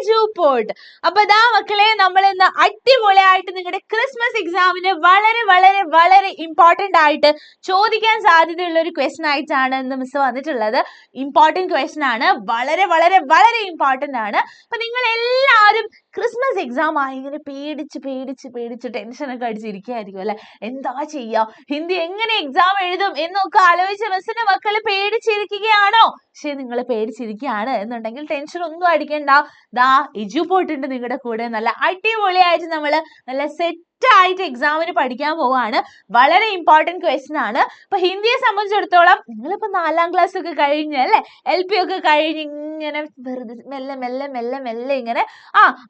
എജുപോർട്ട്. അപ്പൊ ദാ മക്കളെ, നമ്മൾ ഇന്ന് അടിപൊളിയായിട്ട് നിങ്ങളുടെ ക്രിസ്മസ് എക്സാമിന് വളരെ വളരെ വളരെ ഇമ്പോർട്ടന്റ് ആയിട്ട് ചോദിക്കാൻ സാധ്യതയുള്ള ഒരു ക്വസ്റ്റൻ ആയിട്ടാണ് ഇന്ന് മിസ് വന്നിട്ടുള്ളത്. ഇമ്പോർട്ടന്റ് ക്വസ്റ്റൻ ആണ്, വളരെ വളരെ വളരെ ഇമ്പോർട്ടന്റ് ആണ്. അപ്പൊ നിങ്ങൾ എല്ലാവരും ക്രിസ്മസ് എക്സാം ആയി ഇങ്ങനെ പേടിച്ച് പേടിച്ച് പേടിച്ച് ടെൻഷനൊക്കെ അടിച്ചിരിക്കുകയായിരിക്കും അല്ലെ. എന്താ ചെയ്യാ, ഹിന്ദി എങ്ങനെ എക്സാം എഴുതും എന്നൊക്കെ ആലോചിച്ച് മിസ്സിന്റെ മക്കള് പേടിച്ചിരിക്കുകയാണോ? പക്ഷെ നിങ്ങൾ പേടിച്ചിരിക്കുകയാണ് എന്നുണ്ടെങ്കിൽ ടെൻഷൻ ഒന്നും അടിക്കണ്ട. ദാ എജുപോർട്ട് ഉണ്ട് നിങ്ങളുടെ കൂടെ. നല്ല അടിപൊളിയായിട്ട് നമ്മള് നല്ല സെറ്റ് ആയിട്ട് എക്സാമിന് പഠിക്കാൻ പോവാണ്. വളരെ ഇമ്പോർട്ടന്റ് ക്വസ്റ്റൻ ആണ്. അപ്പൊ ഹിന്ദിയെ സംബന്ധിച്ചിടത്തോളം നിങ്ങളിപ്പോ 4ാം ക്ലാസ് ഒക്കെ കഴിഞ്ഞ് അല്ലെ, LP ഒക്കെ കഴിഞ്ഞ് ഇങ്ങനെ വെറുതെ മെല്ലെ മെല്ലെ മെല്ലെ മെല്ലെ ഇങ്ങനെ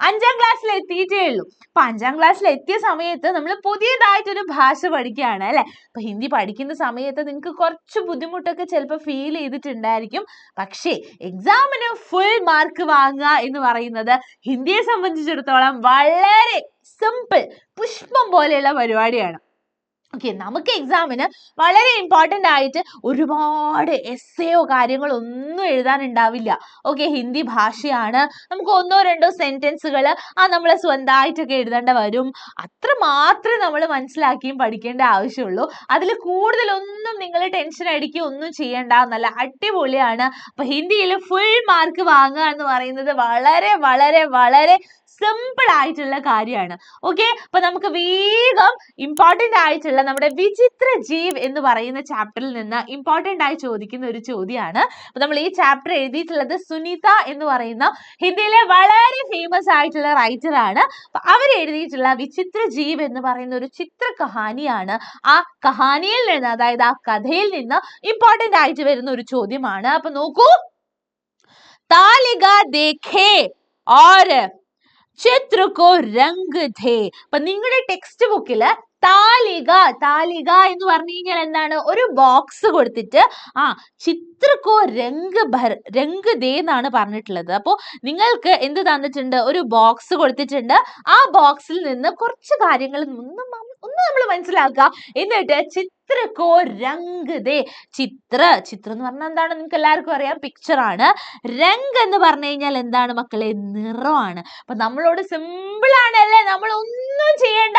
5ാം ക്ലാസ്സിൽ എത്തിയിട്ടേ ഉള്ളൂ. അപ്പൊ 5ാം ക്ലാസ്സിൽ എത്തിയ സമയത്ത് നമ്മൾ പുതിയതായിട്ടൊരു ഭാഷ പഠിക്കുകയാണ് അല്ലെ. അപ്പൊ ഹിന്ദി പഠിക്കുന്ന സമയത്ത് നിങ്ങൾക്ക് കുറച്ച് ബുദ്ധിമുട്ടൊക്കെ ചിലപ്പോൾ ഫീൽ ചെയ്തിട്ടുണ്ടായിരിക്കും. പക്ഷേ എക്സാമിന് ഫുൾ മാർക്ക് വാങ്ങുക എന്ന് പറയുന്നത് ഹിന്ദിയെ സംബന്ധിച്ചിടത്തോളം വളരെ സിമ്പിൾ, പുഷ്പം പോലെയുള്ള പരിപാടിയാണ്. ഓക്കെ, നമുക്ക് എക്സാമിന് വളരെ ഇമ്പോർട്ടൻ്റ് ആയിട്ട് ഒരുപാട് എസ്സേയോ കാര്യങ്ങളോ ഒന്നും എഴുതാനുണ്ടാവില്ല. ഓക്കെ, ഹിന്ദി ഭാഷയാണ്. നമുക്ക് 1-2 സെന്റൻസുകൾ നമ്മൾ സ്വന്തമായിട്ടൊക്കെ എഴുതേണ്ട വരും. അത്ര മാത്രമേ നമ്മൾ മനസ്സിലാക്കിയും പഠിക്കേണ്ട ആവശ്യമുള്ളൂ. അതിൽ കൂടുതലൊന്നും നിങ്ങൾ ടെൻഷൻ അടിക്കുക ഒന്നും ചെയ്യണ്ട. നല്ല അടിപൊളിയാണ്. അപ്പൊ ഹിന്ദിയിൽ ഫുൾ മാർക്ക് വാങ്ങുക എന്ന് പറയുന്നത് വളരെ വളരെ വളരെ സിമ്പിൾ ആയിട്ടുള്ള കാര്യമാണ്. ഓക്കെ, അപ്പൊ നമുക്ക് വേഗം ഇമ്പോർട്ടന്റ് ആയിട്ടുള്ള നമ്മുടെ വിചിത്ര ജീവ് എന്ന് പറയുന്ന ചാപ്റ്ററിൽ നിന്ന് ഇമ്പോർട്ടന്റ് ആയി ചോദിക്കുന്ന ഒരു ചോദ്യമാണ്. അപ്പൊ നമ്മൾ ഈ ചാപ്റ്റർ എഴുതിയിട്ടുള്ളത് സുനിത എന്ന് പറയുന്ന ഹിന്ദിയിലെ വളരെ ഫേമസ് ആയിട്ടുള്ള റൈറ്റർ ആണ്. അപ്പൊ അവർ എഴുതിയിട്ടുള്ള വിചിത്ര ജീവ് എന്ന് പറയുന്ന ഒരു ചിത്ര കഹാനിയാണ്. ആ കഹാനിയിൽ നിന്ന്, അതായത് ആ കഥയിൽ നിന്ന് ഇമ്പോർട്ടന്റ് ആയിട്ട് വരുന്ന ഒരു ചോദ്യമാണ്. അപ്പൊ നോക്കൂ, താലിക ദേഖേ ഓർ ചിത്ര കോ രംഗ് ധേ. അപ്പൊ നിങ്ങളുടെ ടെക്സ്റ്റ് ബുക്കില് താലിക താലിക എന്ന് പറഞ്ഞു കഴിഞ്ഞാൽ എന്താണ്? ഒരു ബോക്സ് കൊടുത്തിട്ട് ചിത്രക്കോ രംഗ് ദേ എന്നാണ് പറഞ്ഞിട്ടുള്ളത്. അപ്പോൾ നിങ്ങൾക്ക് എന്ത് തന്നിട്ടുണ്ട്? ഒരു ബോക്സ് കൊടുത്തിട്ടുണ്ട്. ആ ബോക്സിൽ നിന്ന് കുറച്ച് കാര്യങ്ങൾ ഒന്ന് നമ്മൾ മനസ്സിലാക്കുക. എന്നിട്ട് ചിത്രക്കോ രംഗ് ദേ. ചിത്രം എന്ന് പറഞ്ഞാൽ എന്താണ്? നിങ്ങൾക്ക് എല്ലാവർക്കും അറിയാം, പിക്ചർ ആണ്. രംഗ് എന്ന് പറഞ്ഞു കഴിഞ്ഞാൽ എന്താണ് മക്കളെ? നിറമാണ്. അപ്പൊ നമ്മളോട് സിമ്പിൾ ആണല്ലേ, നമ്മൾ ഒന്നും ചെയ്യണ്ട.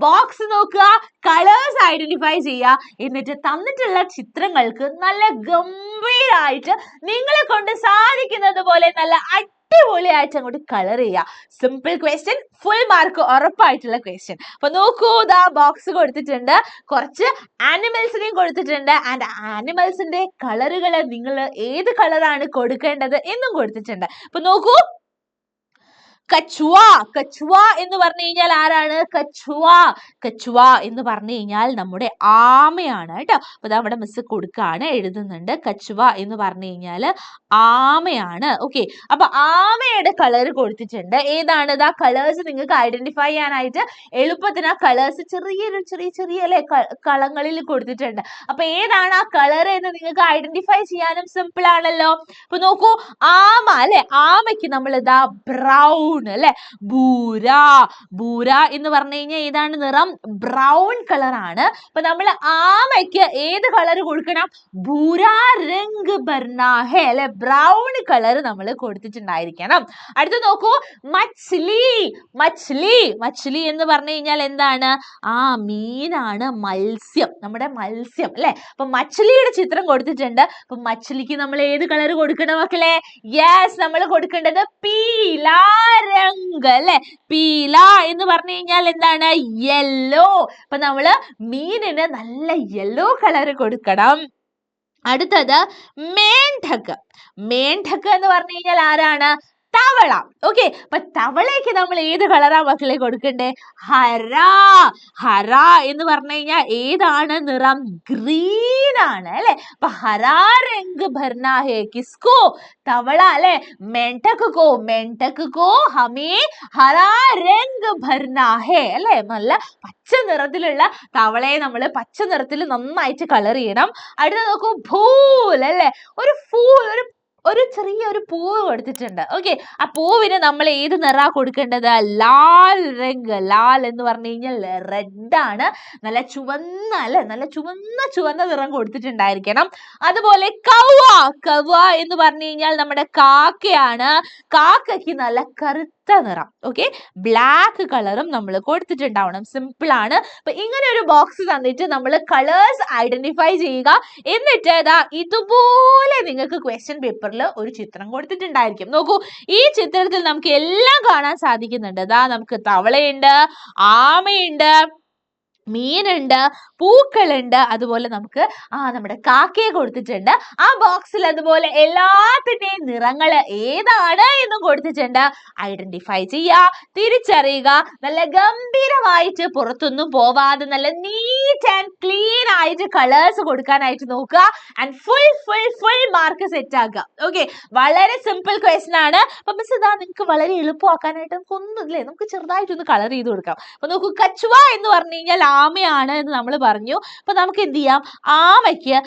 ബോക്സ് നോക്കുക, കളേഴ്സ് ഐഡന്റിഫൈ ചെയ്യുക, എന്നിട്ട് തന്നിട്ടുള്ള ചിത്രങ്ങൾക്ക് നല്ല ഗംഭീരമായിട്ട് നിങ്ങളെ കൊണ്ട് സാധിക്കുന്നത് പോലെ നല്ല അടിപൊളിയായിട്ട് അങ്ങോട്ട് കളർ ചെയ്യുക. സിമ്പിൾ ക്വസ്റ്റ്യൻ, ഫുൾ മാർക്ക് ഉറപ്പായിട്ടുള്ള ക്വസ്റ്റ്യൻ. അപ്പൊ നോക്കൂ, ദാ ബോക്സ് കൊടുത്തിട്ടുണ്ട്, കുറച്ച് ആനിമൽസിനെയും കൊടുത്തിട്ടുണ്ട്. ആൻഡ് ആനിമൽസിന്റെ കളറുകൾ നിങ്ങൾ ഏത് കളറാണ് കൊടുക്കേണ്ടത് എന്നും കൊടുത്തിട്ടുണ്ട്. അപ്പൊ നോക്കൂ, കച്വ. കച്വ എന്ന് പറഞ്ഞു കഴിഞ്ഞാൽ ആരാണ്? കച്വ എന്ന് പറഞ്ഞു കഴിഞ്ഞാൽ നമ്മുടെ ആമയാണ് കേട്ടോ. അപ്പൊ അവിടെ മിസ് കൊടുക്കാണ്, എഴുതുന്നുണ്ട്. കച്വ എന്ന് പറഞ്ഞു കഴിഞ്ഞാൽ ആമയാണ്. ഓക്കെ, അപ്പൊ ആമയുടെ കളർ കൊടുത്തിട്ടുണ്ട്. ഏതാണ്? ആ കളേഴ്സ് നിങ്ങൾക്ക് ഐഡന്റിഫൈ ചെയ്യാനായിട്ട് എളുപ്പത്തിന് ആ കളേഴ്സ് ചെറിയ അല്ലെ കളങ്ങളിൽ കൊടുത്തിട്ടുണ്ട്. അപ്പൊ ഏതാണ് ആ കളർ എന്ന് നിങ്ങൾക്ക് ഐഡന്റിഫൈ ചെയ്യാനും സിമ്പിൾ ആണല്ലോ. അപ്പൊ നോക്കൂ, ആമ അല്ലെ, ആമയ്ക്ക് നമ്മൾ ഇതാ ബ്രൗൺ അല്ലെ, ബൂര എന്ന് പറഞ്ഞു കഴിഞ്ഞാൽ ഏതാണ് നിറം? ബ്രൗൺ കളർ ആണ്. അപ്പൊ നമ്മൾ ആമയ്ക്ക് ഏത് കളർ കൊടുക്കണം? ഭൂരാ രംഗ് ഭർനാ ഹെ അല്ലെ, ബ്രൗൺ കളർ നമ്മൾ കൊടുത്തിട്ടുണ്ടായിരിക്കണം. അടുത്ത് നോക്കൂ, മച്ഛലി എന്ന് പറഞ്ഞു കഴിഞ്ഞാൽ എന്താണ്? മീനാണ്, മത്സ്യം, നമ്മുടെ മത്സ്യം അല്ലെ. അപ്പൊ മച്ഛലിയുടെ ചിത്രം കൊടുത്തിട്ടുണ്ട്. അപ്പൊ മച്ഛലിക്ക് നമ്മൾ ഏത് കളർ കൊടുക്കണം മക്കളെ? യെസ്, നമ്മൾ കൊടുക്കേണ്ടത് പീലാ രംഗ് അല്ലെ. പീല എന്ന് പറഞ്ഞു കഴിഞ്ഞാൽ എന്താണ്? യെല്ലോ. അപ്പൊ നമ്മള് മീനിന് നല്ല യെല്ലോ കളർ കൊടുക്കണം. അടുത്തത് മേണ്ഡക്. മേണ്ഡക് എന്ന് പറഞ്ഞു കഴിഞ്ഞാൽ ആരാണ്? തവള. ഓക്കെ, അപ്പൊ തവളയ്ക്ക് നമ്മൾ ഏത് കളറാ മക്കളെ കൊടുക്കണ്ടേ? ഹര എന്ന് പറഞ്ഞു കഴിഞ്ഞാൽ ഏതാണ് നിറം? ഗ്രീൻ ആണ് അല്ലെ. അപ്പൊ ഹരാ രംഗ് ഭർനാ ഹെ കിസ്കോ? തവള അല്ലെ. മെണ്ടക് കോ ഹമേ ഹരാ രംഗ് ഭർനാ ഹെ അല്ലെ. നല്ല പച്ച നിറത്തിലുള്ള തവളയെ നമ്മൾ പച്ച നിറത്തിൽ നന്നായിട്ട് കളർ ചെയ്യണം. അടുത്ത നോക്കൂ, ഫൂൽ അല്ലെ. ഒരു ഒരു ചെറിയൊരു പൂവ് കൊടുത്തിട്ടുണ്ട്. ഓക്കെ, ആ പൂവിന് നമ്മൾ ഏത് നിറ കൊടുക്കേണ്ടത്? ലാൽ രംഗ്. ലാൽ എന്ന് പറഞ്ഞു കഴിഞ്ഞാൽ റെഡ് ആണ്. നല്ല ചുവന്ന അല്ലെ, നല്ല ചുവന്ന നിറം കൊടുത്തിട്ടുണ്ടായിരിക്കണം. അതുപോലെ കൗവ. കൗവ എന്ന് പറഞ്ഞു കഴിഞ്ഞാൽ നമ്മുടെ കാക്കയാണ്. കാക്കയ്ക്ക് നല്ല കറുത്ത നിറം. ഓക്കെ, ബ്ലാക്ക് കളറും നമ്മൾ കൊടുത്തിട്ടുണ്ടാവണം. സിമ്പിൾ ആണ്. അപ്പൊ ഇങ്ങനെ ഒരു ബോക്സ് തന്നിട്ട് നമ്മൾ കളേഴ്സ് ഐഡന്റിഫൈ ചെയ്യുക. എന്നിട്ട് ഇതുപോലെ നിങ്ങൾക്ക് ക്വസ്റ്റ്യൻ പേപ്പറിൽ ഒരു ചിത്രം കൊടുത്തിട്ടുണ്ടായിരിക്കും. നോക്കൂ, ഈ ചിത്രത്തിൽ നമുക്ക് എല്ലാം കാണാൻ സാധിക്കുന്നുണ്ട്. നമുക്ക് തവളയുണ്ട്, ആമയുണ്ട്, മീനുണ്ട്, പൂക്കളുണ്ട്, അതുപോലെ നമുക്ക് നമ്മുടെ കാക്കയെ കൊടുത്തിട്ടുണ്ട്. ആ ബോക്സിൽ അതുപോലെ എല്ലാത്തിന്റെയും നിറങ്ങൾ ഏതാണ് എന്ന് കൊടുത്തിട്ടുണ്ട്. ഐഡന്റിഫൈ ചെയ്യുക, തിരിച്ചറിയുക. നല്ല ഗംഭീരമായിട്ട് പുറത്തൊന്നും പോവാതെ നല്ല നീറ്റ് ആൻഡ് ക്ലീൻ ആയിട്ട് കളേഴ്സ് കൊടുക്കാനായിട്ട് നോക്കുക. ആൻഡ് ഫുൾ മാർക്ക് സെറ്റ് ആക്കുക. ഓക്കെ, വളരെ സിമ്പിൾ ക്വസ്റ്റൻ ആണ്. അപ്പൊ മിസ് നിങ്ങൾക്ക് വളരെ എളുപ്പമാക്കാനായിട്ട് നമുക്ക് ഒന്നുമില്ലേ, നമുക്ക് ചെറുതായിട്ടൊന്ന് കളർ ചെയ്ത് കൊടുക്കാം. അപ്പൊ നോക്കൂ, കച്ചുവ എന്ന് പറഞ്ഞു കഴിഞ്ഞാൽ ആമയാണ് എന്ന് നമ്മൾ പറഞ്ഞു. അപ്പൊ നമുക്ക് എന്ത് ചെയ്യാം? ആമയ്ക്ക്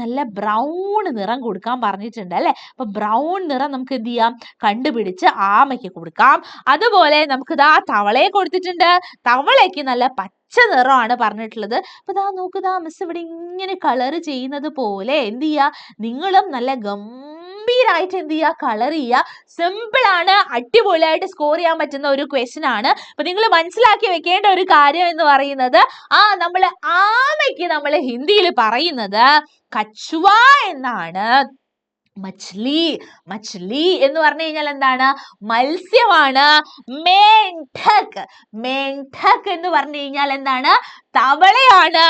നല്ല ബ്രൗൺ നിറം കൊടുക്കാൻ പറഞ്ഞിട്ടുണ്ട് അല്ലെ. അപ്പൊ ബ്രൗൺ നിറം നമുക്ക് എന്ത് ചെയ്യാം? കണ്ടുപിടിച്ച് ആമയ്ക്ക് കൊടുക്കാം. അതുപോലെ നമുക്ക് തവളയെ കൊടുത്തിട്ടുണ്ട്. തവളയ്ക്ക് നല്ല പച്ച നിറമാണ് പറഞ്ഞിട്ടുള്ളത്. അപ്പൊ നോക്കുക, മിസ് ഇവിടെ ഇങ്ങനെ കളർ ചെയ്യുന്നത് പോലെ എന്ത് ചെയ്യാ, നിങ്ങളും നല്ല ഗംഭീരായിട്ട് എന്ത് ചെയ്യുക? കളർ ചെയ്യുക. സിമ്പിൾ ആണ്, അടിപൊളിയായിട്ട് സ്കോർ ചെയ്യാൻ പറ്റുന്ന ഒരു ക്വസ്റ്റ്യൻ ആണ്. അപ്പൊ നിങ്ങൾ മനസ്സിലാക്കി വെക്കേണ്ട ഒരു കാര്യം എന്ന് പറയുന്നത് നമ്മള് ആമയ്ക്ക് നമ്മൾ ഹിന്ദിയിൽ പറയുന്നത് കച്ചുവ എന്നാണ്. മച്ച്ലി എന്ന് പറഞ്ഞു കഴിഞ്ഞാൽ എന്താണ്? മത്സ്യമാണ്. മേണ്ഠക് എന്ന് പറഞ്ഞു കഴിഞ്ഞാൽ എന്താണ്? തവളയാണ്.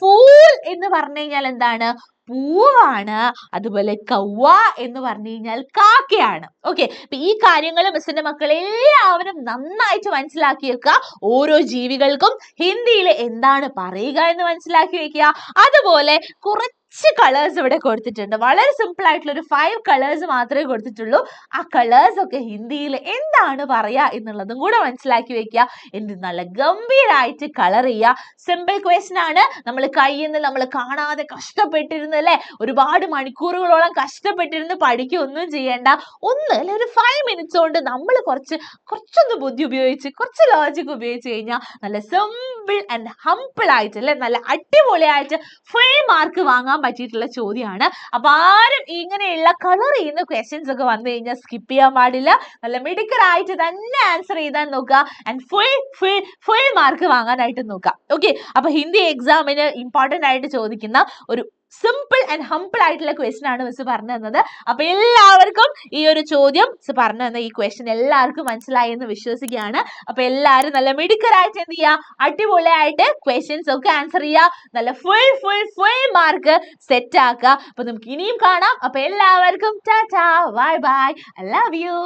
ഫൂൽ എന്ന് പറഞ്ഞു കഴിഞ്ഞാൽ എന്താണ്? പൂവാണ്. അതുപോലെ കൗവ എന്ന് പറഞ്ഞു കഴിഞ്ഞാൽ കാക്കയാണ്. ഓക്കെ, അപ്പൊ ഈ കാര്യങ്ങൾ മിസ്സിന്റെ മക്കൾ എല്ലാവരും നന്നായിട്ട് മനസ്സിലാക്കി വെക്കുക. ഓരോ ജീവികൾക്കും ഹിന്ദിയിൽ എന്താണ് പറയുക എന്ന് മനസ്സിലാക്കി വെക്കുക. അതുപോലെ കുറച്ച് കളേഴ്സ് ഇവിടെ കൊടുത്തിട്ടുണ്ട്. വളരെ സിമ്പിൾ ആയിട്ടുള്ള ഒരു 5 കളേഴ്സ് മാത്രമേ കൊടുത്തിട്ടുള്ളൂ. ആ കളേഴ്സ് ഒക്കെ ഹിന്ദിയിൽ എന്താണ് പറയാ എന്നുള്ളതും കൂടെ മനസ്സിലാക്കി വെക്കുക. എന്ത് നല്ല ഗംഭീരായിട്ട് കളർ ചെയ്യുക. സിമ്പിൾ ക്വസ്റ്റൻ ആണ്. നമ്മൾ കയ്യിൽ നിന്ന് നമ്മൾ കാണാതെ കഷ്ടപ്പെട്ടിരുന്നു അല്ലെ, ഒരുപാട് മണിക്കൂറുകളോളം കഷ്ടപ്പെട്ടിരുന്ന് പഠിക്കുകയൊന്നും ചെയ്യേണ്ട. ഒരു 5 മിനിറ്റ്സ് കൊണ്ട് നമ്മൾ കുറച്ചൊന്ന് ബുദ്ധി ഉപയോഗിച്ച് കുറച്ച് ലോജിക് ഉപയോഗിച്ച് കഴിഞ്ഞാൽ നല്ല സിമ്പിൾ ആൻഡ് ഹംപിൾ ആയിട്ട് അല്ലെ, നല്ല അടിപൊളിയായിട്ട് ഫുൾ മാർക്ക് വാങ്ങാൻ പറ്റിയിട്ടുള്ള ചോദ്യമാണ്. അപ്പൊ ആരും ഇങ്ങനെയുള്ള കളർ ചെയ്യുന്ന ക്വസ്റ്റ്യൻസ് ഒക്കെ വന്നു കഴിഞ്ഞാൽ സ്കിപ്പ് ചെയ്യാൻ പാടില്ല. നല്ല മിടുക്കറായിട്ട് തന്നെ ആൻസർ ചെയ്താൽ നോക്കുക. ആൻഡ് ഫുൾ മാർക്ക് വാങ്ങാനായിട്ട് നോക്കുക. ഓക്കെ, അപ്പൊ ഹിന്ദി എക്സാമിന് ഇമ്പോർട്ടന്റ് ആയിട്ട് ചോദിക്കുന്ന ഒരു സിമ്പിൾ ആൻഡ് ഹംപിൾ ആയിട്ടുള്ള ക്വസ്റ്റൻ ആണ് മിസ് പറഞ്ഞു തന്നത്. അപ്പൊ എല്ലാവർക്കും ഈ ഒരു ചോദ്യം മിസ് പറഞ്ഞു തന്ന ഈ ക്വസ്റ്റൻ എല്ലാവർക്കും മനസ്സിലായി എന്ന് വിശ്വസിക്കുകയാണ്. അപ്പൊ എല്ലാവരും നല്ല മിടുക്കരായിട്ട് എന്ത് ചെയ്യുക? അടിപൊളിയായിട്ട് ക്വസ്റ്റ്യൻസ് ഒക്കെ ആൻസർ ചെയ്യുക. നല്ല ഫുൾ മാർക്ക് സെറ്റ് ആക്കുക. അപ്പൊ നമുക്ക് ഇനിയും കാണാം. അപ്പൊ എല്ലാവർക്കും Tata, bye bye, I love you.